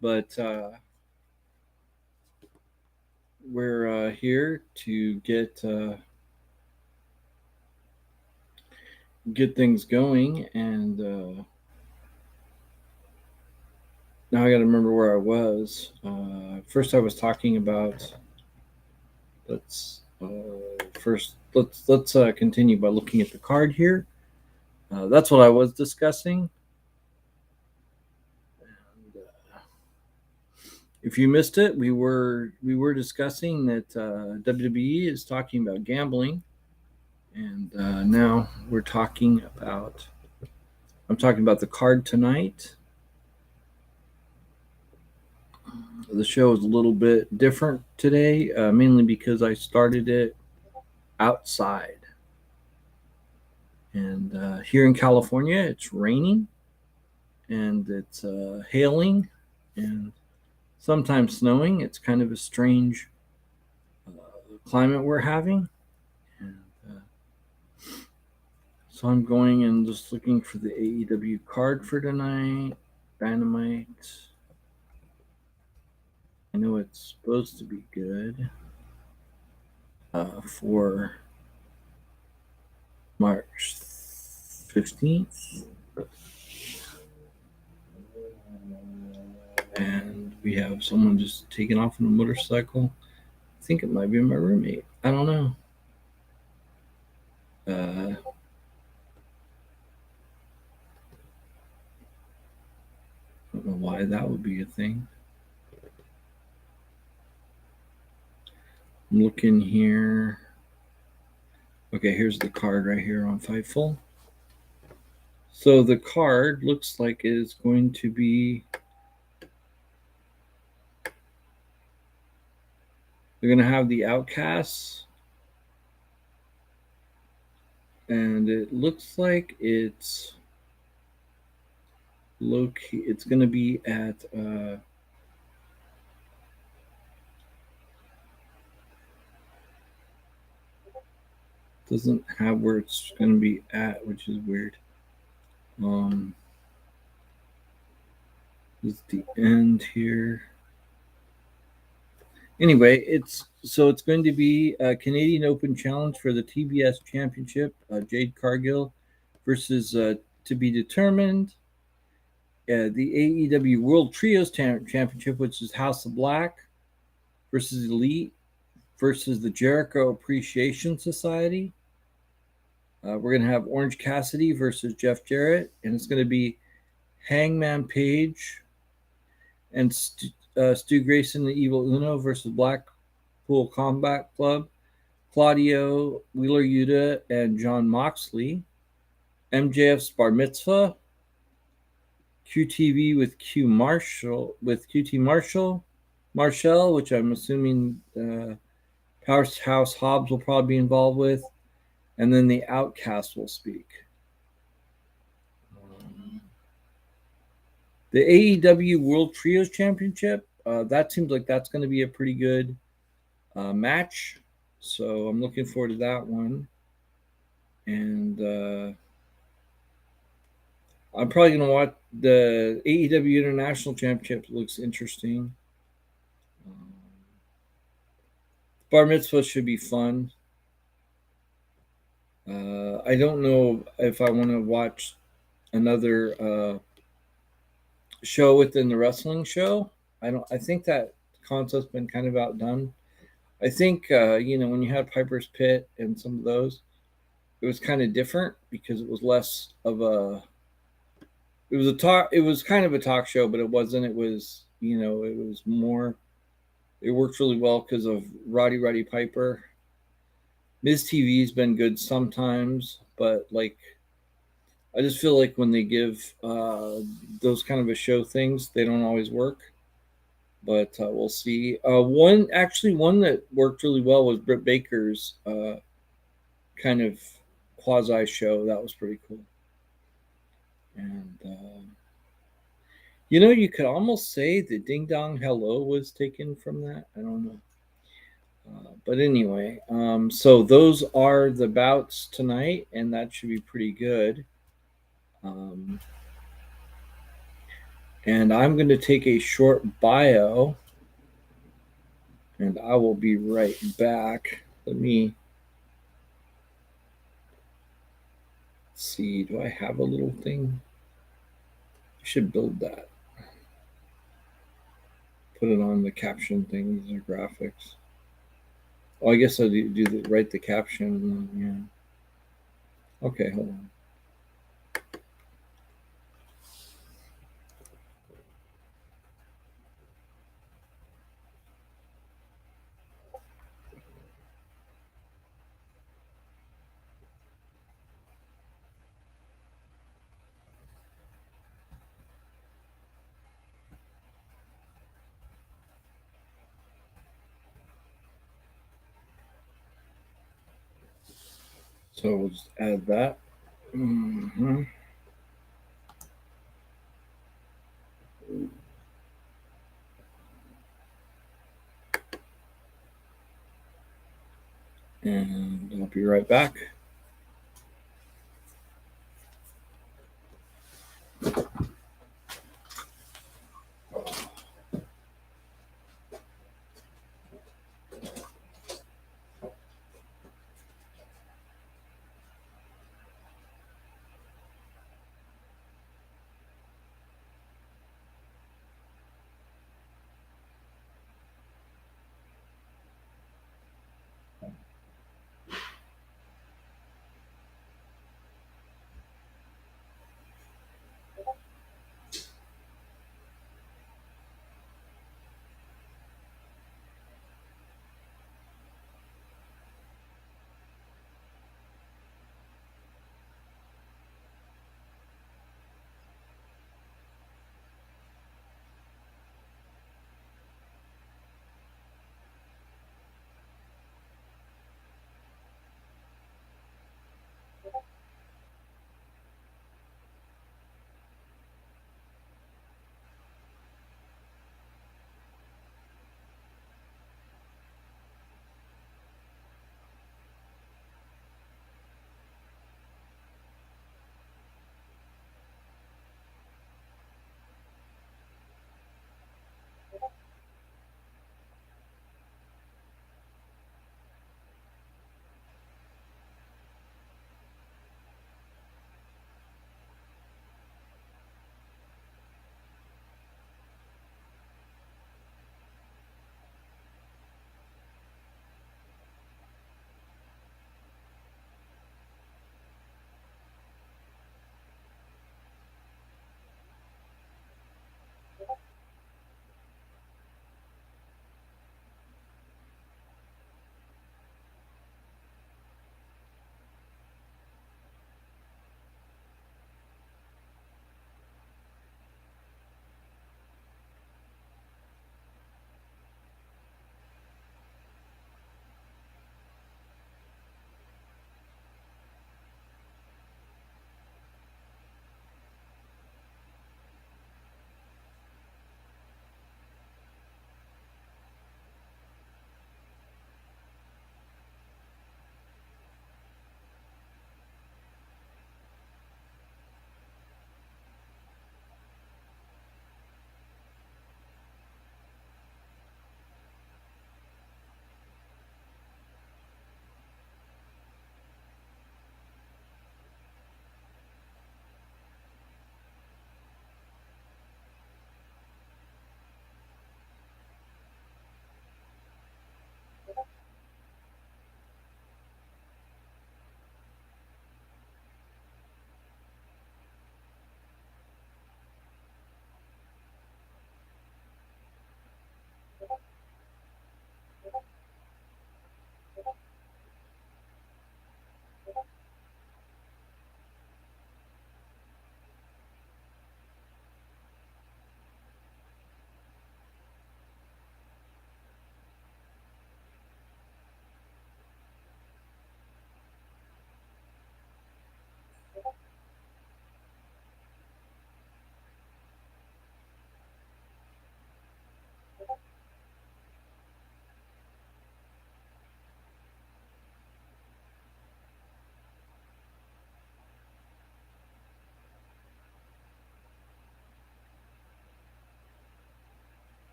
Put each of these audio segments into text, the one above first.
but we're here to get things going, and now I got to remember where I was. First, I was talking about let's first let's continue by looking at the card here. That's what I was discussing. And, if you missed it, we were discussing that WWE is talking about gambling, and now we're talking about. I'm talking about the card tonight. The show is a little bit different today, mainly because I started it outside. And here in California, it's raining and it's hailing and sometimes snowing. It's kind of a strange climate we're having. And so I'm going and just looking for the AEW card for tonight. Dynamite. I know it's supposed to be good for March 15th. And we have someone just taking off on a motorcycle. I think it might be my roommate. I don't know. I don't know why that would be a thing. I'm looking here. Okay, here's the card right here on Fightful. So the card looks like it's going to be. They're going to have the Outcasts. And it looks like it's low key. It's going to be at. Doesn't have where it's going to be at, which is weird. This is the end here. Anyway, it's going to be a Canadian Open Challenge for the TBS Championship. Jade Cargill versus to be determined. The AEW World Trios Championship, which is House of Black versus Elite versus the Jericho Appreciation Society. We're going to have Orange Cassidy versus Jeff Jarrett, and it's going to be Hangman Page and Stu Grayson and Evil Uno versus Blackpool Combat Club, Claudio Wheeler Yuta and John Moxley, MJF's Bar Mitzvah, QTV with QT Marshall, which I'm assuming Powerhouse Hobbs will probably be involved with, and then the Outcast will speak. The AEW World Trios Championship, that seems like that's going to be a pretty good match. So I'm looking forward to that one. And I'm probably going to watch the AEW International Championship. Looks interesting. Bar Mitzvah should be fun. I don't know if I want to watch another show within the wrestling show. I think that concept's been kind of outdone. I think when you had Piper's Pit and some of those, it was kind of different because it was less of a. It was a talk. It was kind of a talk show, but it wasn't. It was it was more. It worked really well because of Roddy Piper. Miz TV's been good sometimes, but I just feel like when they give those kind of a show things, they don't always work. But we'll see. One that worked really well was Britt Baker's kind of quasi show. That was pretty cool. And you could almost say the Ding Dong Hello was taken from that. I don't know. But anyway, so those are the bouts tonight, and that should be pretty good. And I'm going to take a short bio, and I will be right back. Let me see. Do I have a little thing? I should build that. Put it on the caption thing. These are graphics. Oh, I guess I write the caption. Yeah. Okay, hold on. So we'll just add that. Mm-hmm. And I'll be right back.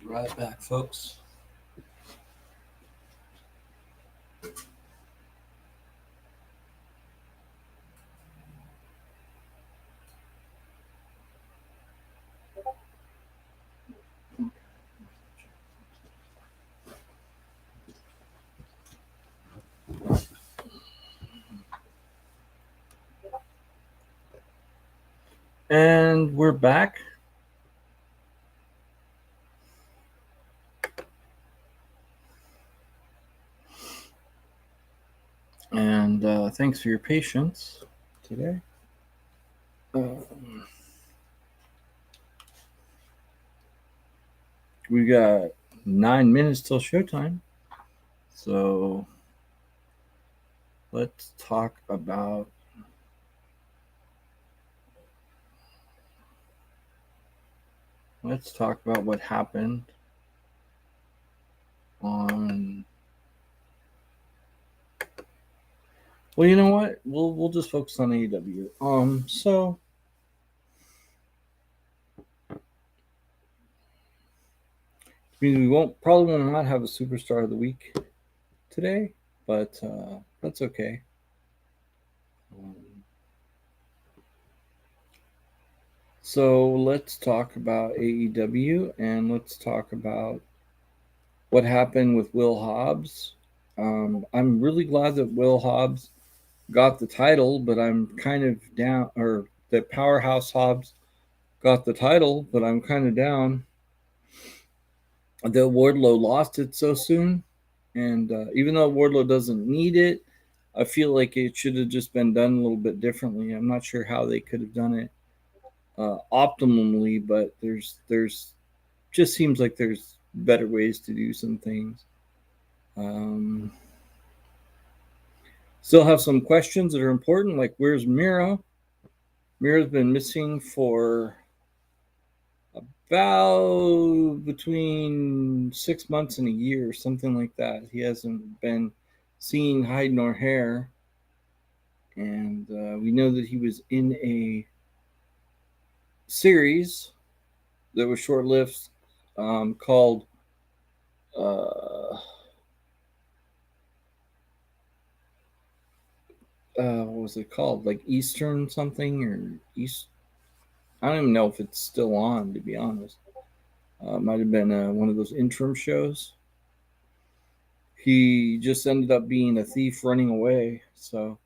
right back, folks. And we're back. And thanks for your patience today. We got 9 minutes till showtime. So let's talk about what happened on. Well, you know what? We'll just focus on AEW. So we probably will not have a superstar of the week today, but that's okay. So let's talk about AEW and let's talk about what happened with Will Hobbs. I'm really glad that Will Hobbs got the title, but I'm kind of down, or that Powerhouse Hobbs got the title, but I'm kind of down that Wardlow lost it so soon. And even though Wardlow doesn't need it, I feel like it should have just been done a little bit differently. I'm not sure how they could have done it optimally, but there's just seems like there's better ways to do some things. Um, Still have some questions that are important, like where's Miro? Miro's been missing for about between 6 months and a year, something like that. He hasn't been seen hide nor hair, and we know that he was in a series that was short-lived called what was it called? Like Eastern something or East. I don't even know if it's still on, to be honest. Might have been one of those interim shows. He just ended up being a thief running away. So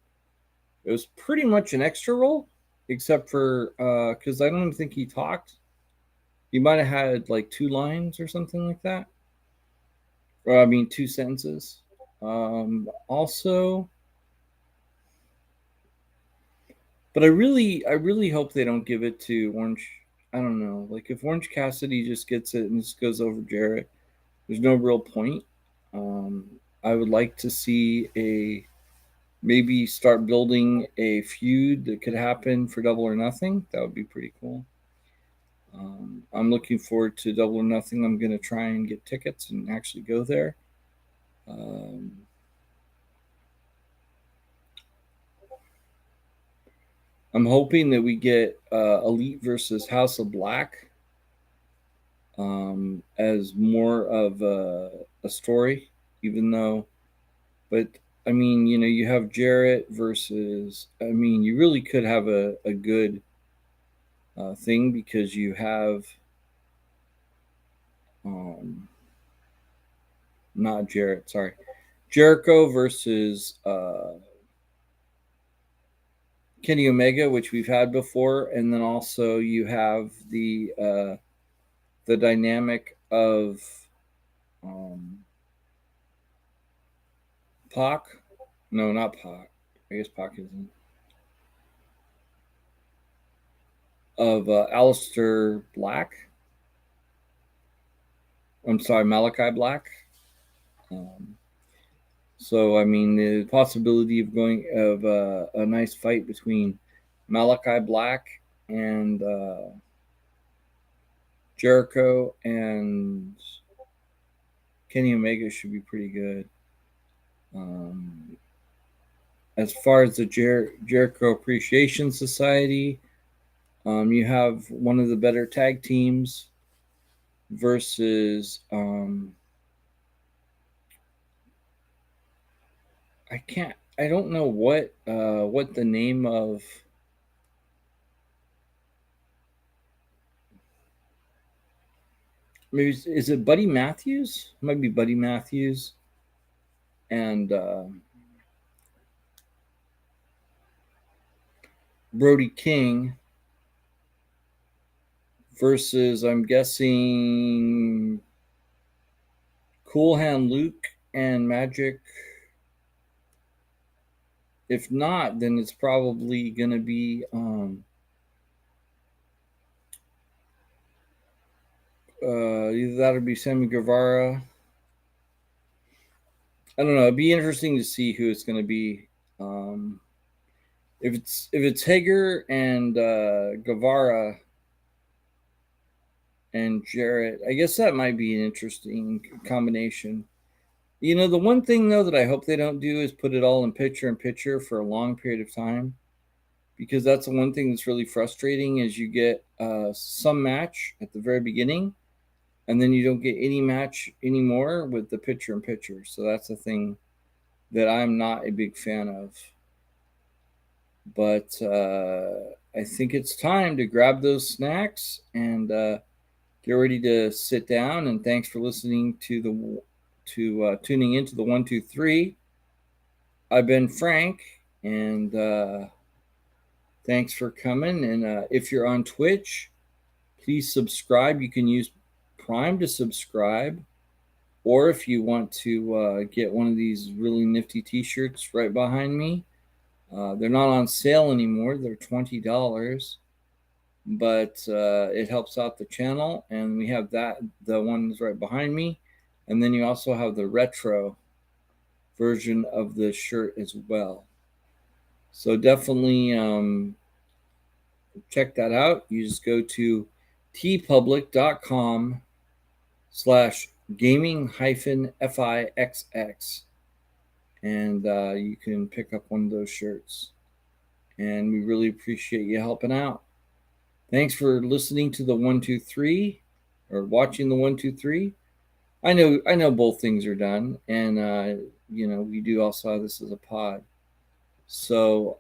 it was pretty much an extra role, except for because I don't even think he talked. He might have had like 2 lines or something like that. Or I mean, 2 sentences. Also, but I really hope they don't give it to Orange. I don't know. Like if Orange Cassidy just gets it and just goes over Jarrett, there's no real point. Um, I would like to see a maybe start building a feud that could happen for Double or Nothing. That would be pretty cool. I'm looking forward to Double or Nothing. I'm going to try and get tickets and actually go there. Um, I'm hoping that we get Elite versus House of Black as more of a story, even though, but I mean, you have Jarrett versus, I mean, you really could have a good thing because you have, um, not Jarrett, sorry, Jericho versus Kenny Omega, which we've had before, and then also you have the dynamic of Pac. No, not Pac. I guess Pac isn't. Of Alistair Black. I'm sorry, Malachi Black. Um, so I mean, the possibility of going of a nice fight between Malachi Black and Jericho and Kenny Omega should be pretty good. As far as the Jericho Appreciation Society, you have one of the better tag teams versus I don't know what the name of, maybe is it Buddy Matthews? It might be Buddy Matthews and Brody King versus, I'm guessing, Cool Hand Luke and Magic. If not, then it's probably going to be either that or be Sammy Guevara. I don't know. It'd be interesting to see who it's going to be. Um, if it's Hager and Guevara and Jarrett, I guess that might be an interesting combination. You know, the one thing though that I hope they don't do is put it all in picture for a long period of time, because that's the one thing that's really frustrating is you get some match at the very beginning, and then you don't get any match anymore with the picture in picture. So that's the thing that I'm not a big fan of. But I think it's time to grab those snacks and get ready to sit down. And thanks for listening to tuning into the 123. I've been Frank, and thanks for coming. And if you're on Twitch, please subscribe. You can use Prime to subscribe, or if you want to get one of these really nifty T-shirts right behind me, they're not on sale anymore. They're $20, but it helps out the channel. And we have the ones right behind me, and then you also have the retro version of the shirt as well. So definitely check that out. You just go to tpublic.com/gaming-fixx, and you can pick up one of those shirts. And we really appreciate you helping out. Thanks for listening to the 123 or watching the 123. I know both things are done, and we do also have this as a pod. So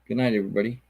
good night, everybody.